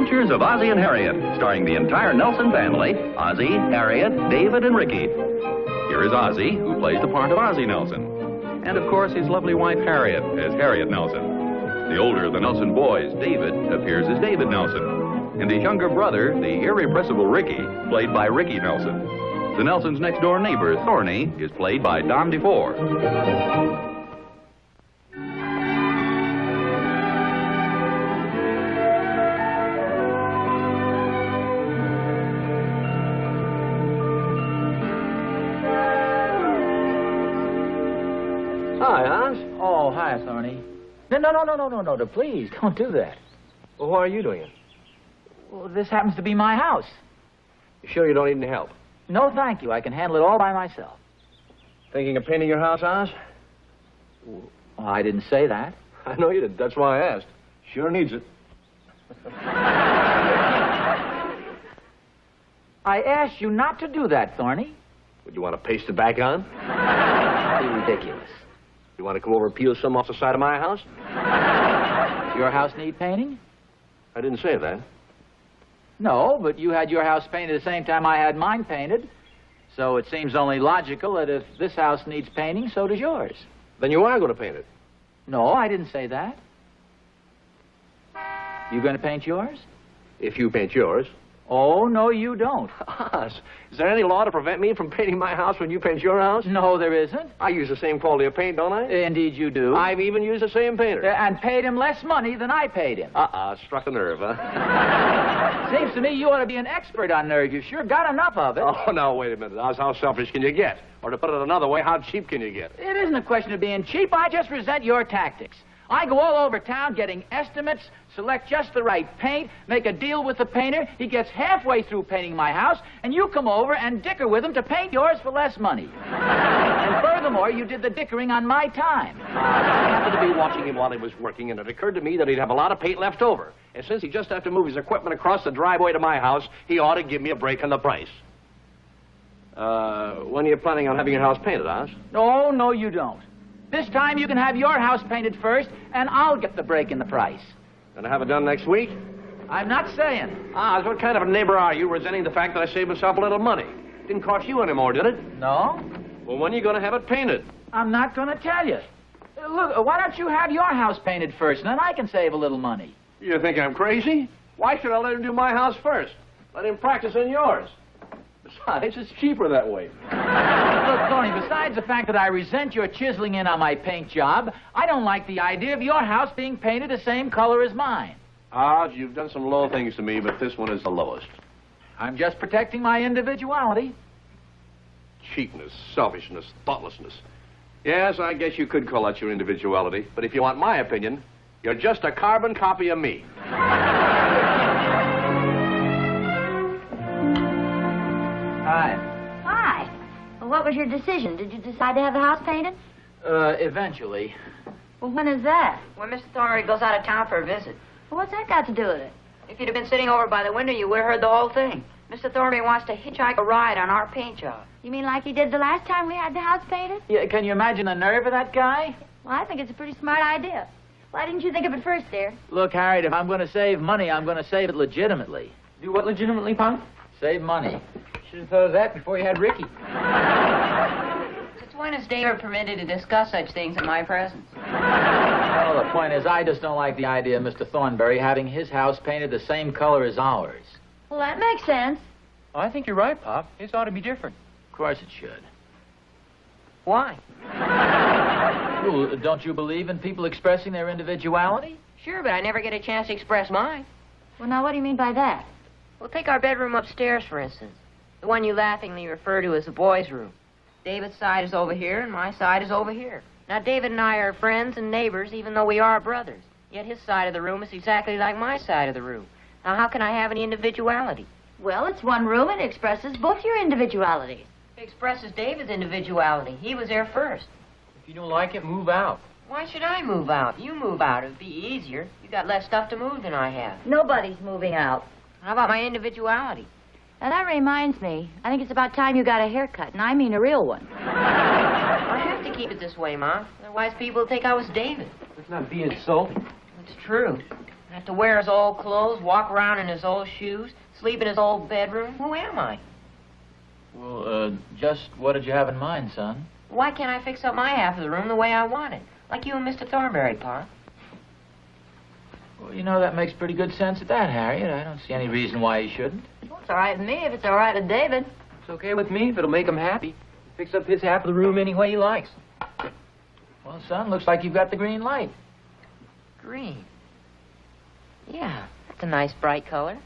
Adventures of Ozzie and Harriet, starring the entire Nelson family, Ozzie, Harriet, David, and Ricky. Here is Ozzie, who plays the part of Ozzie Nelson. And, of course, his lovely wife, Harriet, as Harriet Nelson. The older of the Nelson boys, David, appears as David Nelson. And his younger brother, the irrepressible Ricky, played by Ricky Nelson. The Nelsons' next-door neighbor, Thorny, is played by Don DeFore. Hi, Oz. Oh, hi, Thorny. No, please, don't do that. Well, why are you doing it? Well, this happens to be my house. You sure you don't need any help? No, thank you. I can handle it all by myself. Thinking of painting your house, Oz? Well, I didn't say that. I know you did. That's why I asked. Sure needs it. I asked you not to do that, Thorny. Would you want to paste it back on? Be ridiculous. You want to come over and peel some off the side of my house? Does your house need painting? I didn't say that. No, but you had your house painted at the same time I had mine painted. So it seems only logical that if this house needs painting, so does yours. Then you are going to paint it. No, I didn't say that. You going to paint yours? If you paint yours. Oh, no, you don't. Oz, is there any law to prevent me from painting my house when you paint your house? No, there isn't. I use the same quality of paint, don't I? Indeed you do. I've even used the same painter. And paid him less money than I paid him. Struck a nerve, huh? Seems to me you ought to be an expert on nerves. You've sure got enough of it. Oh, now, wait a minute, Oz. How selfish can you get? Or to put it another way, how cheap can you get? It isn't a question of being cheap. I just resent your tactics. I go all over town getting estimates, select just the right paint, make a deal with the painter. He gets halfway through painting my house, and you come over and dicker with him to paint yours for less money. And furthermore, you did the dickering on my time. I happened to be watching him while he was working, and it occurred to me that he'd have a lot of paint left over. And since he just had to move his equipment across the driveway to my house, he ought to give me a break on the price. When are you planning on having your house painted, Oz? No, you don't. This time you can have your house painted first, and I'll get the break in the price. Gonna have it done next week? I'm not saying. Oz, what kind of a neighbor are you, resenting the fact that I saved myself a little money? Didn't cost you any more, did it? No. Well, when are you gonna have it painted? I'm not gonna tell you. Look, why don't you have your house painted first, and then I can save a little money. You think I'm crazy? Why should I let him do my house first? Let him practice in yours. Besides, it's cheaper that way. Look, Thorny, besides the fact that I resent your chiseling in on my paint job, I don't like the idea of your house being painted the same color as mine. Oz, you've done some low things to me, but this one is the lowest. I'm just protecting my individuality. Cheapness, selfishness, thoughtlessness. Yes, I guess you could call that your individuality, but if you want my opinion, you're just a carbon copy of me. Hi. Hi. Well, what was your decision? Did you decide to have the house painted? Eventually. Well, when is that? When Mr. Thorny goes out of town for a visit. Well, what's that got to do with it? If you'd have been sitting over by the window, you would have heard the whole thing. Mr. Thorny wants to hitchhike a ride on our paint job. You mean like he did the last time we had the house painted? Yeah, can you imagine the nerve of that guy? Well, I think it's a pretty smart idea. Why didn't you think of it first, dear? Look, Harriet, if I'm going to save money, I'm going to save it legitimately. Do what legitimately, Pop? Save money. Should have thought of that before you had Ricky. Since when is David permitted to discuss such things in my presence? Well, the point is, I just don't like the idea of Mr. Thornberry having his house painted the same color as ours. Well, that makes sense. Oh, I think you're right, Pop. His ought to be different. Of course it should. Why? Well, don't you believe in people expressing their individuality? Sure, but I never get a chance to express mine. Well, now, what do you mean by that? Well, take our bedroom upstairs, for instance. The one you laughingly refer to as the boys' room. David's side is over here, and my side is over here. Now, David and I are friends and neighbors, even though we are brothers. Yet his side of the room is exactly like my side of the room. Now, how can I have any individuality? Well, it's one room. It expresses both your individualities. It expresses David's individuality. He was there first. If you don't like it, move out. Why should I move out? You move out. It'd be easier. You got less stuff to move than I have. Nobody's moving out. How about my individuality? Now, that reminds me. I think it's about time you got a haircut, and I mean a real one. I have to keep it this way, Ma. Otherwise, people will think I was David. Let's not be insulting. It's true. Have to wear his old clothes, walk around in his old shoes, sleep in his old bedroom. Who am I? Well, just what did you have in mind, son? Why can't I fix up my half of the room the way I want it? Like you and Mr. Thornberry, Pa. Well, you know, that makes pretty good sense at that, Harriet. I don't see any reason why you shouldn't. Well, it's all right with me if it's all right with David. It's okay with me if it'll make him happy. Fix up his half of the room any way he likes. Well, son, looks like you've got the green light. Green. Yeah, that's a nice bright color.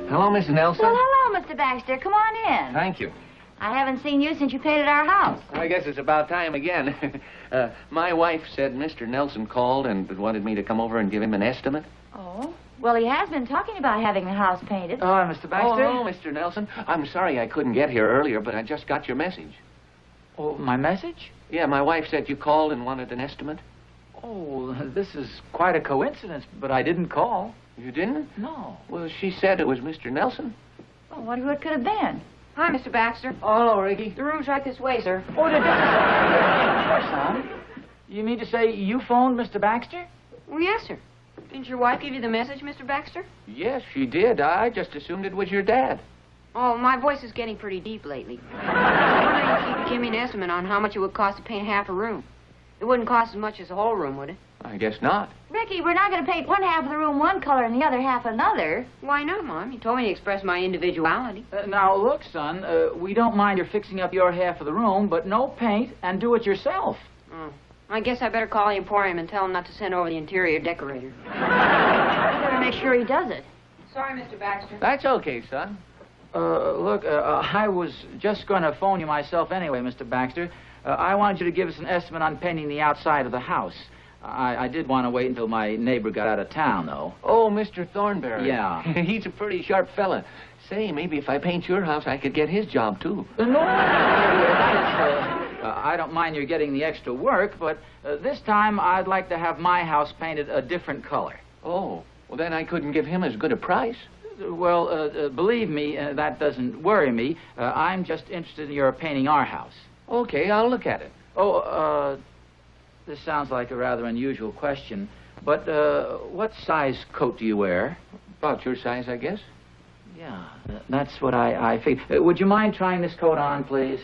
Hello, Mrs. Nelson. Well, hello, Mr. Baxter. Come on in. Thank you. I haven't seen you since you painted our house. I guess it's about time again. My wife said Mr. Nelson called and wanted me to come over and give him an estimate. Oh? Well, he has been talking about having the house painted. Oh, Mr. Baxter? Oh, Mr. Nelson. I'm sorry I couldn't get here earlier, but I just got your message. Oh, my message? Yeah, my wife said you called and wanted an estimate. Oh, this is quite a coincidence, but I didn't call. You didn't? No. Well, she said it was Mr. Nelson. Oh, I wonder who it could have been. Hi, Mr. Baxter. Oh, hello, Ricky. The room's right this way, sir. Oh, son. You mean to say you phoned Mr. Baxter? Well, yes, sir. Didn't your wife give you the message, Mr. Baxter? Yes, she did. I just assumed it was your dad. Oh, my voice is getting pretty deep lately. I'm wondering if you could give me an estimate on how much it would cost to paint half a room. It wouldn't cost as much as the whole room, would it? I guess not. Ricky, we're not going to paint one half of the room one color and the other half another. Why not, Mom? You told me to express my individuality. Now, look, son, we don't mind your fixing up your half of the room, but no paint, and do it yourself. Oh. I guess I better call the Emporium and tell him not to send over the interior decorator. We better make sure he does it. Sorry, Mr. Baxter. That's okay, son. Look, I was just going to phone you myself anyway, Mr. Baxter. I wanted you to give us an estimate on painting the outside of the house. I did want to wait until my neighbor got out of town, though. Oh, Mr. Thornberry. Yeah. He's a pretty sharp fella. Say, maybe if I paint your house, I could get his job, too. No, that is, I don't mind you getting the extra work, but this time I'd like to have my house painted a different color. Oh, well, then I couldn't give him as good a price. Well, believe me, that doesn't worry me. I'm just interested in your painting our house. Okay, I'll look at it. Oh, this sounds like a rather unusual question, but what size coat do you wear? About your size, I guess. Yeah, that's what I figured. Would you mind trying this coat on, please?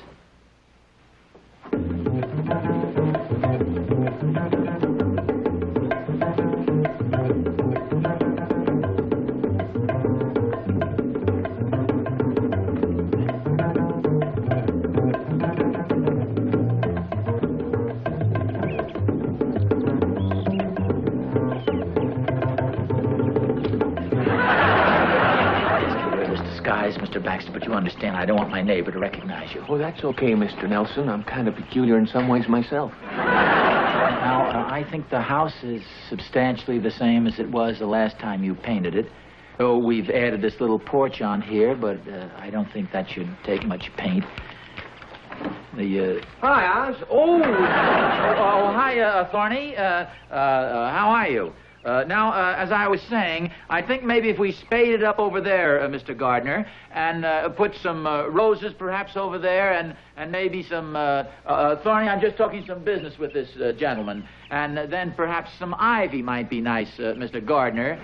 Mr. Baxter, but you understand I don't want my neighbor to recognize you. Oh, that's okay, Mr. Nelson. I'm kind of peculiar in some ways myself. Now, I think the house is substantially the same as it was the last time you painted it. Oh, we've added this little porch on here, but I don't think that should take much paint. Hi, Oz. Hi, Thorny. How are you? Now, as I was saying, I think maybe if we spade it up over there, Mr. Gardner, and put some roses perhaps over there, and maybe some, Thorny, I'm just talking some business with this gentleman, and then perhaps some ivy might be nice, Mr. Gardner.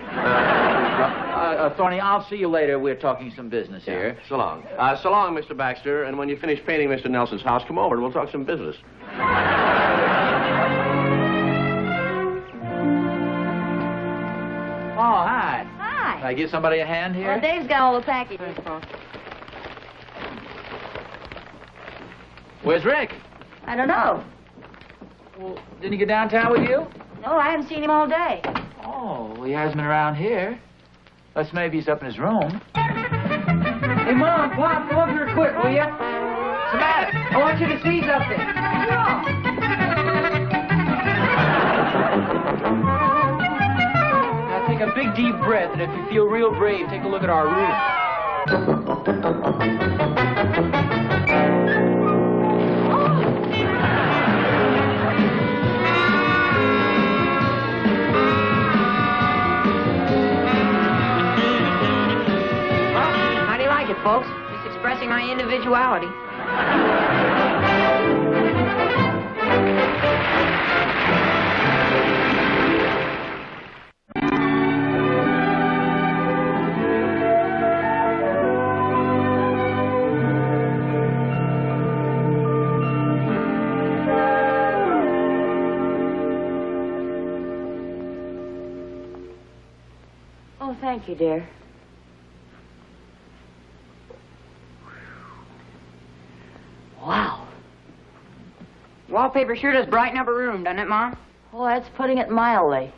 Thorny, I'll see you later. We're talking some business here. So long. So long, Mr. Baxter, and when you finish painting Mr. Nelson's house, come over and we'll talk some business. Oh, hi. Hi. Can I give somebody a hand here? Well, Dave's got all the packages. Where's Rick? I don't know. Well, didn't he get downtown with you? No, I haven't seen him all day. Oh, well, he hasn't been around here. Unless maybe he's up in his room. Hey, Mom, Pop, come up here quick, will ya? What's the matter? I want you to see something. Now take a big deep breath, and if you feel real brave, take a look at our roof. individuality. Oh, thank you, dear. Wow. Wallpaper sure does brighten up a room, doesn't it, Mom? Oh, that's putting it mildly.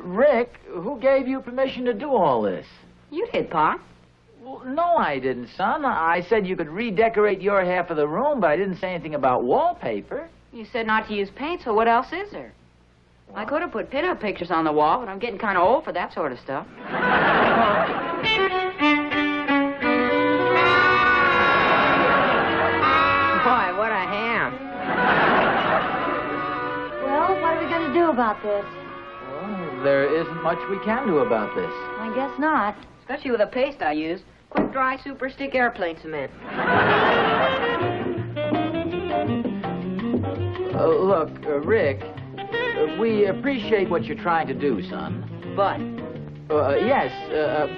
Rick, who gave you permission to do all this? You did, Pa. Well, no, I didn't, son. I said you could redecorate your half of the room, but I didn't say anything about wallpaper. You said not to use paint, so what else is there? I could have put pin-up pictures on the wall, but I'm getting kind of old for that sort of stuff. Boy, what a ham. Well, what are we going to do about this? Well, there isn't much we can do about this. I guess not. Especially with the paste I use. Quick dry super stick airplane cement. Look, Rick, we appreciate what you're trying to do, son. But Yes,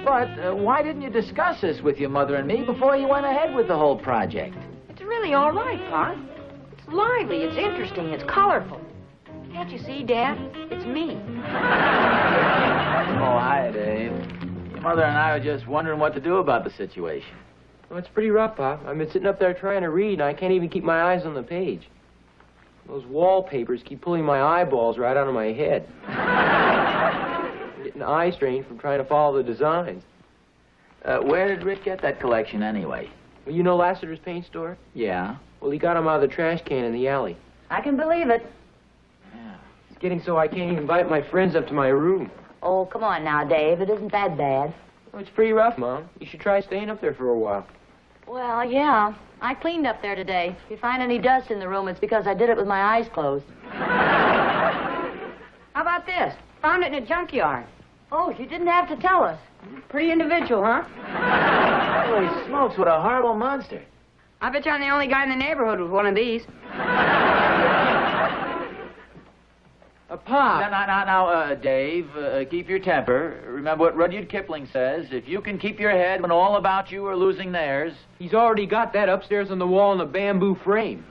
but why didn't you discuss this with your mother and me before you went ahead with the whole project? it's really all right, Pa. It's lively, it's interesting, it's colorful. Can't you see, Dad? It's me. Oh, hi, Dave. Your mother and I were just wondering what to do about the situation. Well, it's pretty rough, Pop. I've been sitting up there trying to read, and I can't even keep my eyes on the page. Those wallpapers keep pulling my eyeballs right out of my head. I'm getting eye strain from trying to follow the designs. Where did Rick get that collection anyway? Well, you know Lassiter's paint store? Yeah. Well, he got them out of the trash can in the alley. I can believe it. Yeah. It's getting so I can't even invite my friends up to my room. Oh, come on now, Dave. It isn't that bad. Well, it's pretty rough, Mom. You should try staying up there for a while. Well, yeah. I cleaned up there today. If you find any dust in the room, it's because I did it with my eyes closed. How about this? Found it in a junkyard. Oh, you didn't have to tell us. Pretty individual, huh? Holy smokes, what a horrible monster. I bet you I'm the only guy in the neighborhood with one of these. Pop! Now, Dave, keep your temper. Remember what Rudyard Kipling says, if you can keep your head when all about you are losing theirs. He's already got that upstairs on the wall in a bamboo frame.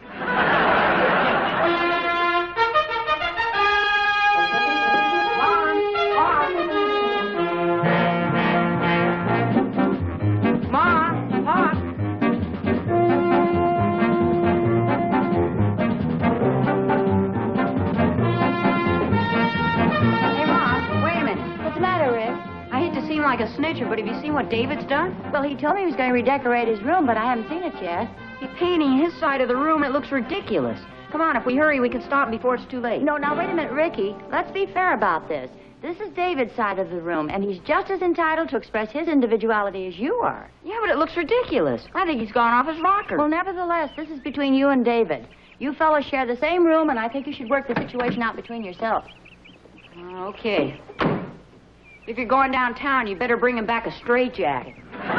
Like a snitcher, but have you seen what David's done? Well, he told me he was going to redecorate his room, but I haven't seen it yet. He's painting his side of the room. It looks ridiculous. Come on, if we hurry, we can stop before it's too late. No, now, wait a minute, Ricky. Let's be fair about this. This is David's side of the room, and he's just as entitled to express his individuality as you are. Yeah, but it looks ridiculous. I think he's gone off his rocker. Well, nevertheless, this is between you and David. You fellows share the same room, and I think you should work the situation out between yourselves. Okay. If you're going downtown, you better bring him back a straitjacket. Come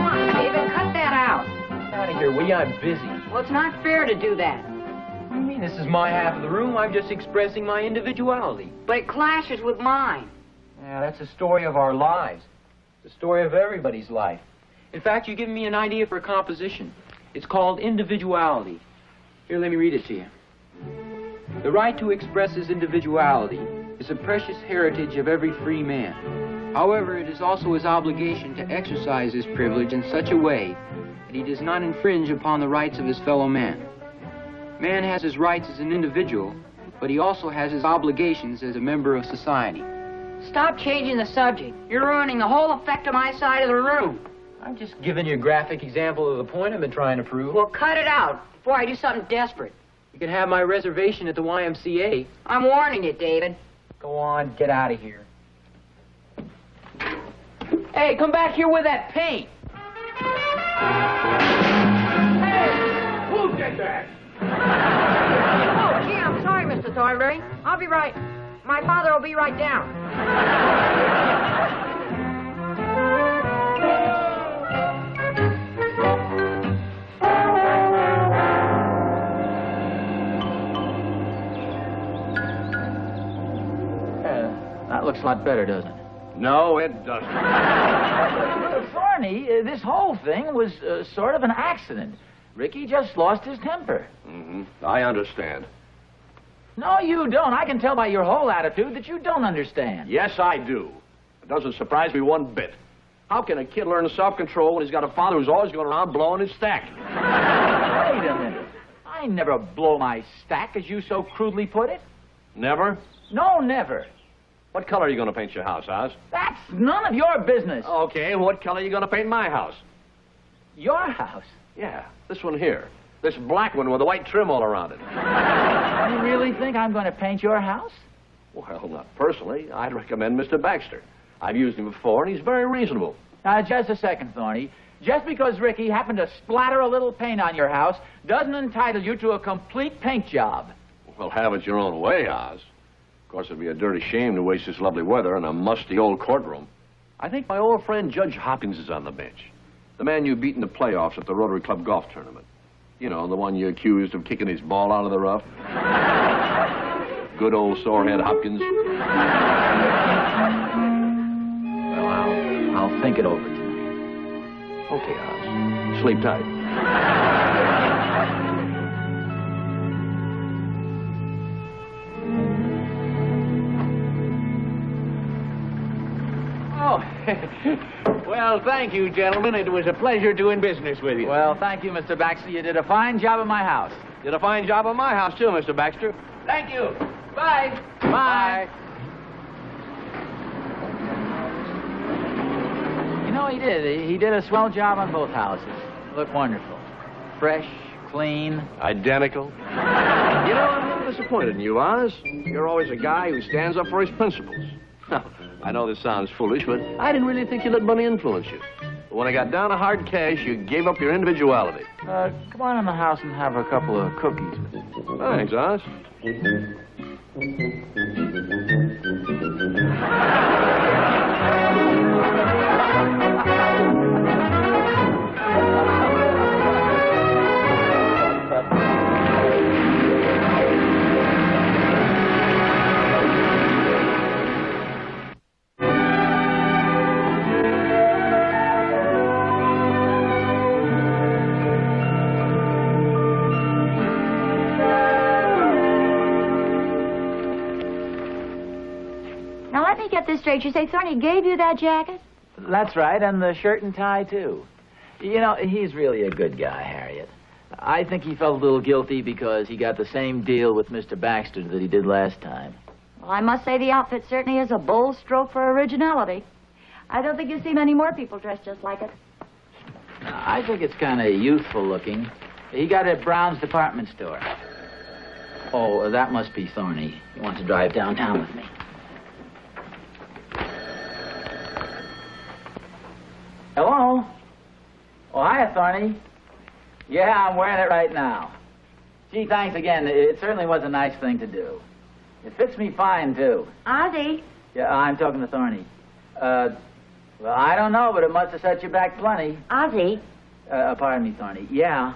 on, David, cut that out. Get out of here, will you? I'm busy. Well, it's not fair to do that. What do you mean? This is my half of the room. I'm just expressing my individuality. But it clashes with mine. Yeah, that's the story of our lives. The story of everybody's life. In fact, you've given me an idea for a composition. It's called individuality. Here, let me read it to you. The right to express his individuality is a precious heritage of every free man. However, it is also his obligation to exercise this privilege in such a way that he does not infringe upon the rights of his fellow man. Man has his rights as an individual, but he also has his obligations as a member of society. Stop changing the subject. You're ruining the whole effect of my side of the room. I'm just giving you a graphic example of the point I've been trying to prove. Well, cut it out before I do something desperate. You can have my reservation at the YMCA. I'm warning you, David. Go on, get out of here. Hey, come back here with that paint. Hey, who did that? Oh, gee, I'm sorry, Mr. Thornberry. I'll be right. My father will be right down. That looks a lot better, doesn't it? No, it doesn't. Thorny, this whole thing was sort of an accident. Ricky just lost his temper. Mm-hmm. I understand. No, you don't. I can tell by your whole attitude that you don't understand. Yes, I do. It doesn't surprise me one bit. How can a kid learn self-control when he's got a father who's always going around blowing his stack? Wait a minute. I never blow my stack, as you so crudely put it. Never? No, never. What color are you going to paint your house, Oz? That's none of your business. Okay, what color are you going to paint my house? Your house? Yeah, this one here. This black one with a white trim all around it. You really think I'm going to paint your house? Well, not personally. I'd recommend Mr. Baxter. I've used him before, and he's very reasonable. Now, just a second, Thorny. Just because Ricky happened to splatter a little paint on your house doesn't entitle you to a complete paint job. Well, have it your own way, Oz. Of course, it'd be a dirty shame to waste this lovely weather in a musty old courtroom. I think my old friend Judge Hopkins is on the bench. The man you beat in the playoffs at the Rotary Club golf tournament. You know, the one you accused of kicking his ball out of the rough. Good old sorehead Hopkins. Well, I'll think it over tonight. Okay, Oz. Sleep tight. Oh, well, thank you, gentlemen. It was a pleasure doing business with you. Well, thank you, Mr. Baxter. You did a fine job at my house. Did a fine job on my house, too, Mr. Baxter. Thank you. Bye. Bye. You know, he did. He did a swell job on both houses. Look wonderful. Fresh, clean. Identical. You know, I'm a little disappointed in you, Oz. You're always a guy who stands up for his principles. I know this sounds foolish, but I didn't really think you let money influence you. But when I got down to hard cash, you gave up your individuality. Come on in the house and have a couple of cookies with me. Thanks, Oz. Now, let me get this straight. You say Thorny gave you that jacket? That's right, and the shirt and tie, too. You know, he's really a good guy, Harriet. I think he felt a little guilty because he got the same deal with Mr. Baxter that he did last time. Well, I must say the outfit certainly is a bold stroke for originality. I don't think you'll see many more people dressed just like it. I think it's kind of youthful looking. He got it at Brown's department store. Oh, that must be Thorny. He wants to drive downtown with me. Hello? Oh, hiya, Thorny. Yeah, I'm wearing it right now. Gee, thanks again. It certainly was a nice thing to do. It fits me fine, too. Ozzie? Yeah, I'm talking to Thorny. Well, I don't know, but it must have set you back plenty. Ozzie? Pardon me, Thorny. Yeah.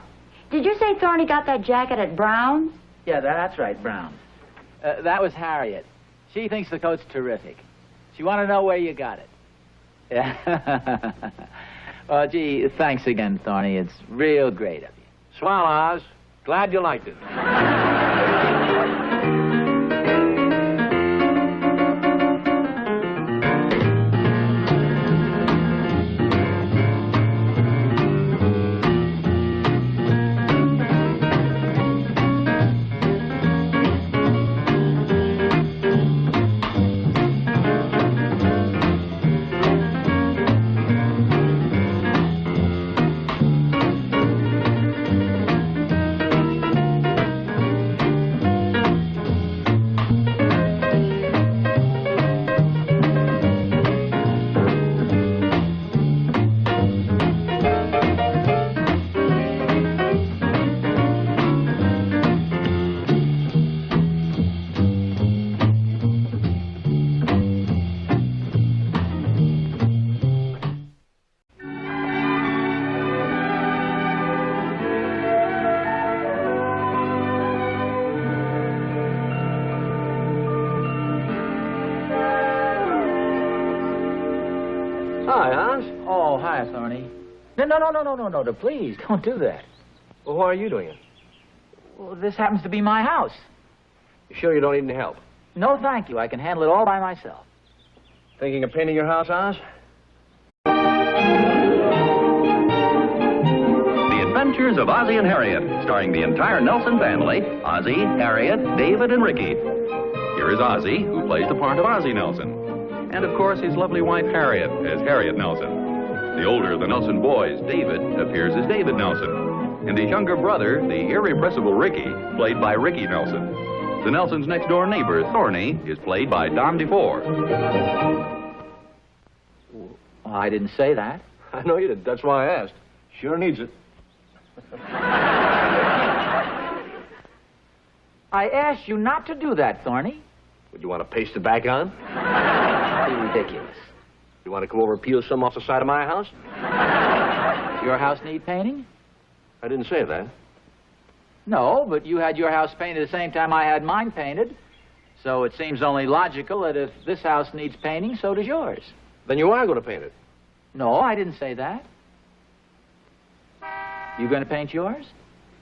Did you say Thorny got that jacket at Brown's? Yeah, that's right, Brown's. That was Harriet. She thinks the coat's terrific. She wanted to know where you got it. Yeah. Well, gee, thanks again, Thorny. It's real great of you. Swell, Oz. Glad you liked it. house? Oh, hi, Thorny. No, please, don't do that. Well, why are you doing it? Well, this happens to be my house. You sure you don't need any help? No, thank you. I can handle it all by myself. Thinking of painting your house, Oz? The Adventures of Ozzie and Harriet, starring the entire Nelson family, Ozzie, Harriet, David, and Ricky. Here is Ozzie, who plays the part of Ozzie Nelson. And, of course, his lovely wife, Harriet, as Harriet Nelson. The older of the Nelson boys, David, appears as David Nelson. And his younger brother, the irrepressible Ricky, played by Ricky Nelson. The Nelsons' next-door neighbor, Thorny, is played by Don DeFore. Well, I didn't say that. I know you did. That's why I asked. Sure needs it. I asked you not to do that, Thorny. Would you want to paste it back on? That'd be ridiculous. You want to come over and peel some off the side of my house? Does your house need painting? I didn't say that. No, but you had your house painted the same time I had mine painted. So it seems only logical that if this house needs painting, so does yours. Then you are going to paint it. No, I didn't say that. You going to paint yours?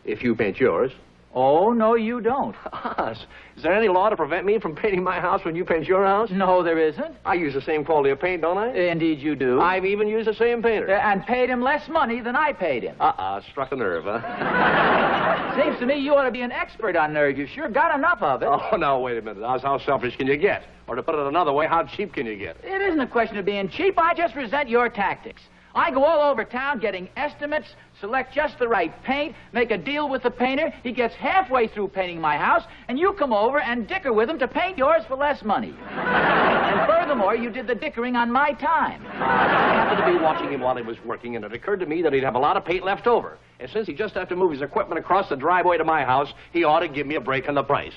If you paint yours. Oh, no, you don't. Oz, is there any law to prevent me from painting my house when you paint your house? No, there isn't. I use the same quality of paint, don't I? Indeed you do. I've even used the same painter. And paid him less money than I paid him. Struck a nerve, huh? Seems to me you ought to be an expert on nerves. You've sure got enough of it. Oh, now, wait a minute, Oz. How selfish can you get? Or to put it another way, how cheap can you get? It isn't a question of being cheap. I just resent your tactics. I go all over town getting estimates, select just the right paint, make a deal with the painter. He gets halfway through painting my house, and you come over and dicker with him to paint yours for less money. And furthermore, you did the dickering on my time. I happened to be watching him while he was working, and it occured to me that he'd have a lot of paint left over. And since he just had to move his equipment across the driveway to my house, he ought to give me a break on the price.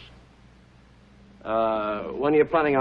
When are you planning on